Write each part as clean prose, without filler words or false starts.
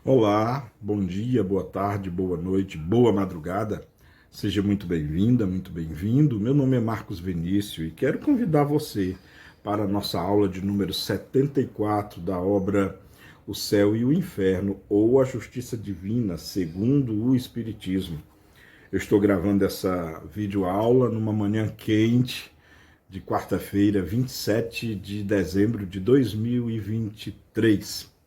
Olá, bom dia, boa tarde, boa noite, boa madrugada. Seja muito bem-vinda, muito bem-vindo. Meu nome é Marcos Vinícius e quero convidar você para a nossa aula de número 74 da obra O Céu e o Inferno, ou a Justiça Divina, segundo o Espiritismo. Eu estou gravando essa videoaula numa manhã quente de quarta-feira, 27 de dezembro de 2023.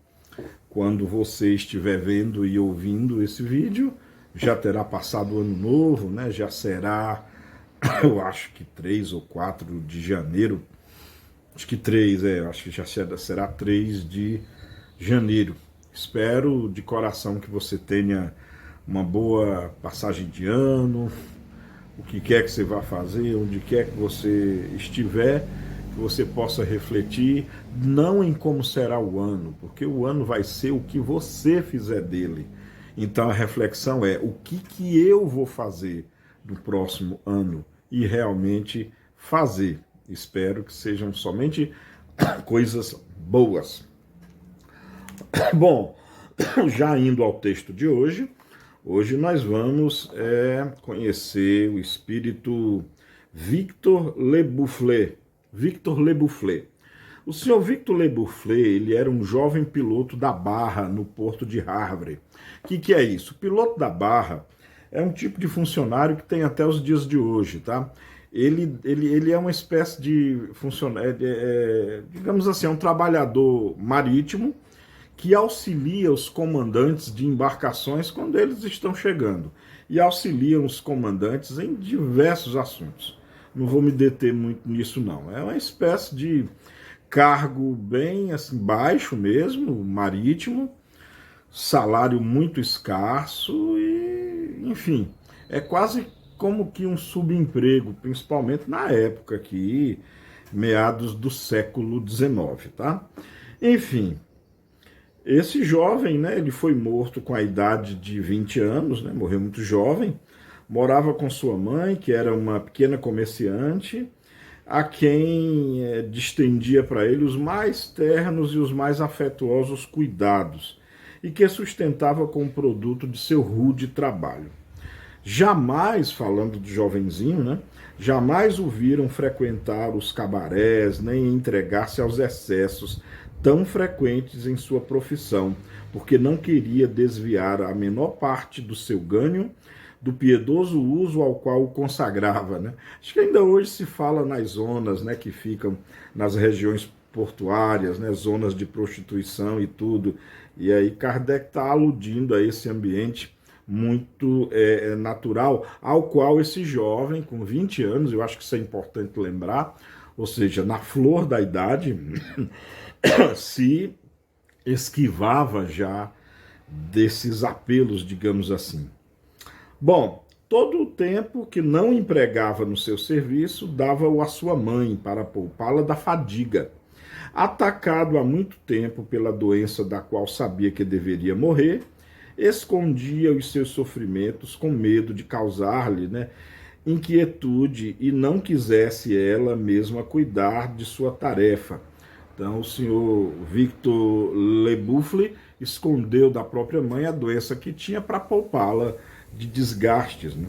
Quando você estiver vendo e ouvindo esse vídeo, já terá passado o ano novo, né? Já será, eu acho que 3 ou 4 de janeiro. Acho que 3, acho que já será 3 de janeiro. Espero de coração que você tenha uma boa passagem de ano, o que quer que você vá fazer, onde quer que você estiver, que você possa refletir, não em como será o ano, porque o ano vai ser o que você fizer dele. Então a reflexão é o que eu vou fazer no próximo ano e realmente fazer. Espero que sejam somente coisas boas. Bom, já indo ao texto de hoje, hoje nós vamos conhecer o espírito Victor Le Boufflé. Victor Le Boufflé. O senhor Victor Le Boufflé, ele era um jovem piloto da Barra, no porto de Havre. O que é isso? O piloto da Barra é um tipo de funcionário que tem até os dias de hoje, tá? Ele é uma espécie de funcionário, digamos assim, é um trabalhador marítimo que auxilia os comandantes de embarcações quando eles estão chegando e auxilia os comandantes em diversos assuntos. Não vou me deter muito nisso não. É uma espécie de cargo bem assim baixo mesmo, marítimo, salário muito escasso e, enfim, é quase como que um subemprego, principalmente na época aqui, meados do século XIX, tá? Enfim, esse jovem, né, ele foi morto com a idade de 20 anos, né, morreu muito jovem, morava com sua mãe, que era uma pequena comerciante, a quem distendia para ele os mais ternos e os mais afetuosos cuidados, e que sustentava com o produto de seu rude trabalho. Jamais, falando de jovenzinho, né? Jamais o viram frequentar os cabarés, nem entregar-se aos excessos tão frequentes em sua profissão, porque não queria desviar a menor parte do seu ganho do piedoso uso ao qual o consagrava, né? Acho que ainda hoje se fala nas zonas, né, que ficam nas regiões portuárias, né, zonas de prostituição e tudo. E aí Kardec está aludindo a esse ambiente muito natural, ao qual esse jovem, com 20 anos, eu acho que isso é importante lembrar, ou seja, na flor da idade, se esquivava já desses apelos, digamos assim. Bom, todo o tempo que não empregava no seu serviço, dava-o à sua mãe para poupá-la da fadiga. Atacado há muito tempo pela doença da qual sabia que deveria morrer, escondia os seus sofrimentos com medo de causar-lhe, né, inquietude e não quisesse ela mesma cuidar de sua tarefa. Então, o senhor Victor Le Boufflé escondeu da própria mãe a doença que tinha para poupá-la de desgastes. Né?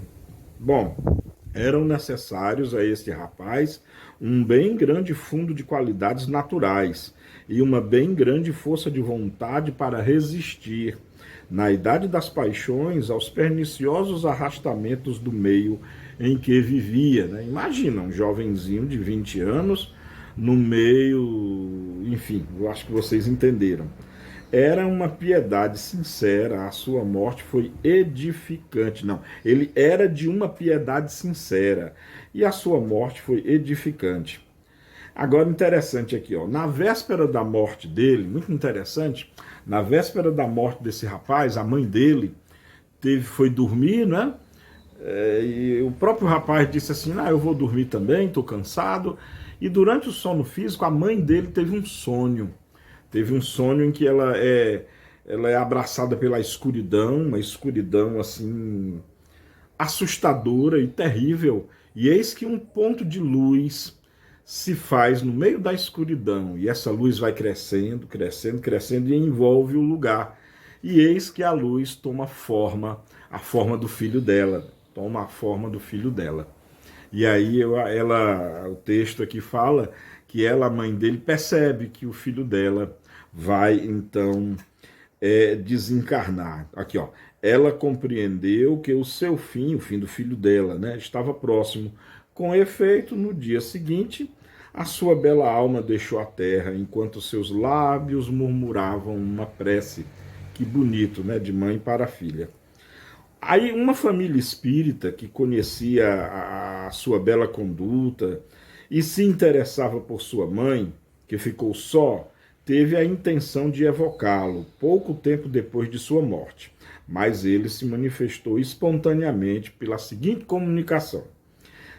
Bom, eram necessários a este rapaz um bem grande fundo de qualidades naturais e uma bem grande força de vontade para resistir, na idade das paixões, aos perniciosos arrastamentos do meio em que vivia. Né? Imagina, um jovenzinho de 20 anos no meio, enfim, eu acho que vocês entenderam. Era uma piedade sincera, a sua morte foi edificante. Não, ele era de uma piedade sincera e a sua morte foi edificante. Agora, interessante aqui, ó, na véspera da morte dele, muito interessante, na véspera da morte desse rapaz, a mãe dele foi dormir, né? E o próprio rapaz disse assim: eu vou dormir também, estou cansado. E durante o sono físico, a mãe dele teve um sonho. Teve um sonho em que ela é abraçada pela escuridão, uma escuridão assim assustadora e terrível. E eis que um ponto de luz se faz no meio da escuridão. E essa luz vai crescendo, crescendo, crescendo e envolve o lugar. e eis que a luz toma a forma do filho dela, toma a forma do filho dela. E aí o texto aqui fala que ela, a mãe dele, percebe que o filho dela vai então desencarnar. Aqui, ó. Ela compreendeu que o seu fim, o fim do filho dela, né, estava próximo. Com efeito, no dia seguinte, a sua bela alma deixou a terra, enquanto seus lábios murmuravam uma prece. Que bonito, né, de mãe para filha. Aí uma família espírita que conhecia a sua bela conduta e se interessava por sua mãe, que ficou só, teve a intenção de evocá-lo pouco tempo depois de sua morte, mas ele se manifestou espontaneamente pela seguinte comunicação: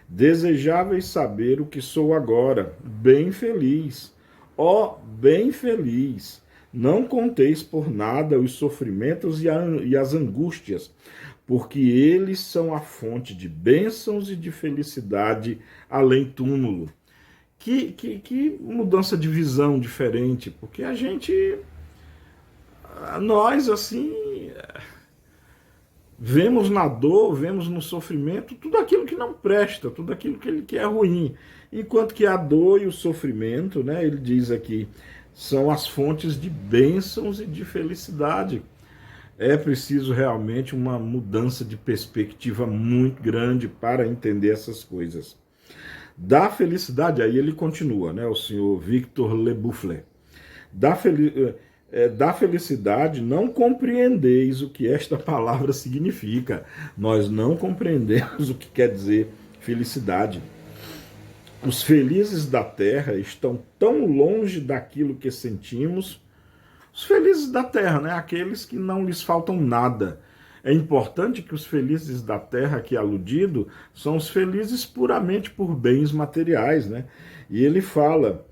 desejáveis saber o que sou agora, bem feliz, ó, bem feliz. Não conteis por nada os sofrimentos e as angústias, porque eles são a fonte de bênçãos e de felicidade além túmulo. Que mudança de visão diferente, porque nós assim, vemos na dor, vemos no sofrimento tudo aquilo que não presta, tudo aquilo que é ruim, enquanto que a dor e o sofrimento, né, ele diz aqui, são as fontes de bênçãos e de felicidade. É preciso realmente uma mudança de perspectiva muito grande para entender essas coisas. Da felicidade, aí ele continua, né, o senhor Victor Lebouflet. Da felicidade não compreendeis o que esta palavra significa. Nós não compreendemos o que quer dizer felicidade. Os felizes da terra estão tão longe daquilo que sentimos. Os felizes da terra, né, aqueles que não lhes faltam nada. É importante que os felizes da terra aqui aludido são os felizes puramente por bens materiais, né? E ele fala,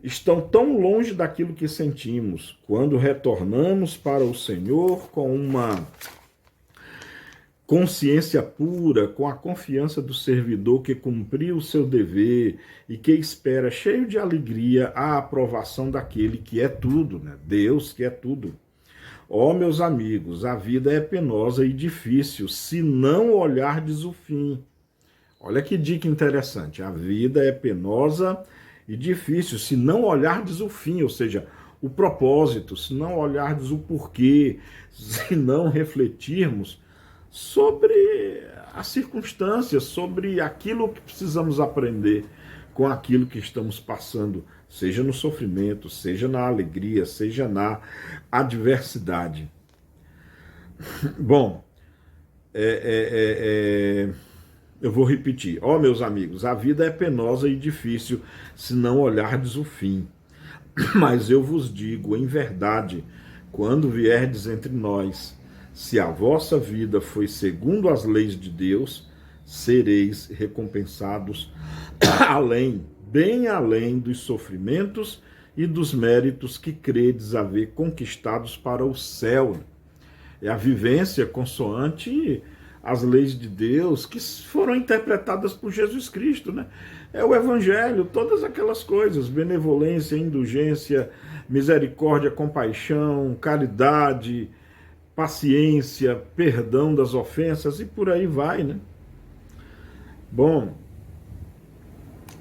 estão tão longe daquilo que sentimos. Quando retornamos para o Senhor com uma consciência pura, com a confiança do servidor que cumpriu o seu dever e que espera, cheio de alegria, a aprovação daquele que é tudo, né? Deus que é tudo. Ó, meus amigos, a vida é penosa e difícil, se não olhardes o fim. Olha que dica interessante. A vida é penosa e difícil, se não olhardes o fim, ou seja, o propósito, se não olhardes o porquê, se não refletirmos sobre as circunstâncias, sobre aquilo que precisamos aprender com aquilo que estamos passando, seja no sofrimento, seja na alegria, seja na adversidade. Bom, eu vou repetir. Ó, meus amigos, a vida é penosa e difícil se não olhardes o fim. Mas eu vos digo, em verdade, quando vierdes entre nós, se a vossa vida foi segundo as leis de Deus, sereis recompensados bem além dos sofrimentos e dos méritos que credes haver conquistados para o céu. É a vivência consoante as leis de Deus que foram interpretadas por Jesus Cristo, né? É o Evangelho, todas aquelas coisas, benevolência, indulgência, misericórdia, compaixão, caridade, paciência, perdão das ofensas e por aí vai, né? Bom,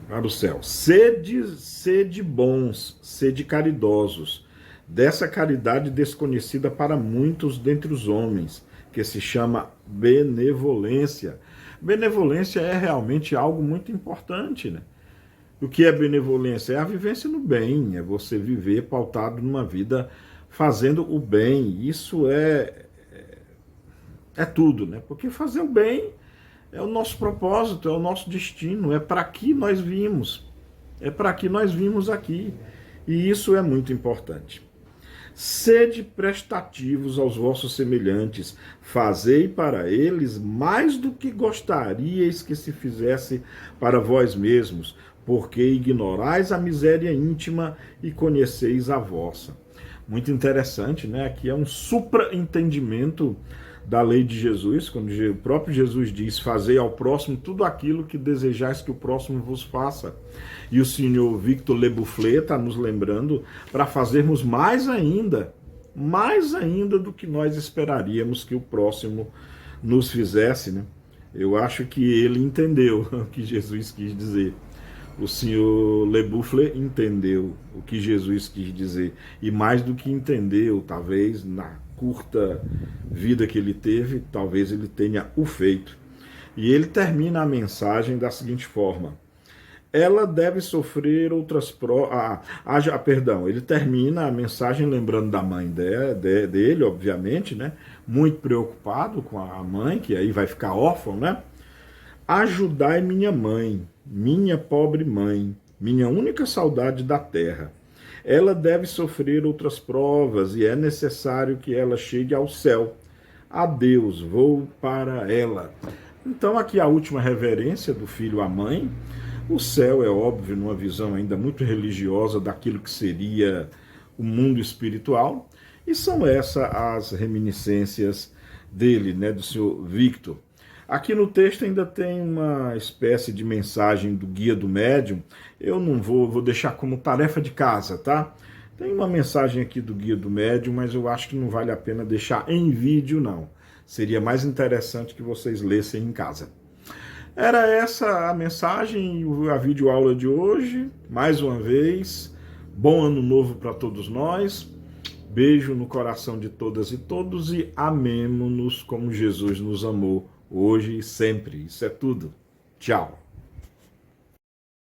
para o céu. Sede bons, sede caridosos, dessa caridade desconhecida para muitos dentre os homens, que se chama benevolência. Benevolência é realmente algo muito importante, né? O que é benevolência? É a vivência no bem, é você viver pautado numa vida fazendo o bem. Isso é tudo, né? Porque fazer o bem é o nosso propósito, é o nosso destino, é para que nós vimos, é para que nós vimos aqui. E isso é muito importante. Sede prestativos aos vossos semelhantes, fazei para eles mais do que gostaríeis que se fizesse para vós mesmos, porque ignorais a miséria íntima e conheceis a vossa. Muito interessante, né? Aqui é um supra-entendimento da lei de Jesus, quando o próprio Jesus diz, fazei ao próximo tudo aquilo que desejais que o próximo vos faça. E o senhor Victor Lebouflet está nos lembrando para fazermos mais ainda mais ainda do que nós esperaríamos que o próximo nos fizesse, né? Eu acho que ele entendeu o que Jesus quis dizer. O senhor Le Boufflet entendeu o que Jesus quis dizer. E mais do que entendeu, talvez na curta vida que ele teve, talvez ele tenha o feito. E ele termina a mensagem da seguinte forma: ela deve sofrer outras provas. Perdão, ele termina a mensagem lembrando da mãe dele, obviamente, né? Muito preocupado com a mãe, que aí vai ficar órfão, né? Ajudai minha mãe, minha pobre mãe, minha única saudade da terra. Ela deve sofrer outras provas e é necessário que ela chegue ao céu. Adeus, vou para ela. Então, aqui a última reverência do filho à mãe. O céu é óbvio, numa visão ainda muito religiosa daquilo que seria o mundo espiritual. E são essas as reminiscências dele, né, do senhor Victor. Aqui no texto ainda tem uma espécie de mensagem do Guia do Médium. Eu não vou deixar como tarefa de casa, tá? Tem uma mensagem aqui do Guia do Médium, mas eu acho que não vale a pena deixar em vídeo, não. Seria mais interessante que vocês lessem em casa. Era essa a mensagem, a videoaula de hoje. Mais uma vez, bom ano novo para todos nós. Beijo no coração de todas e todos e amemo-nos como Jesus nos amou hoje e sempre. Isso é tudo. Tchau.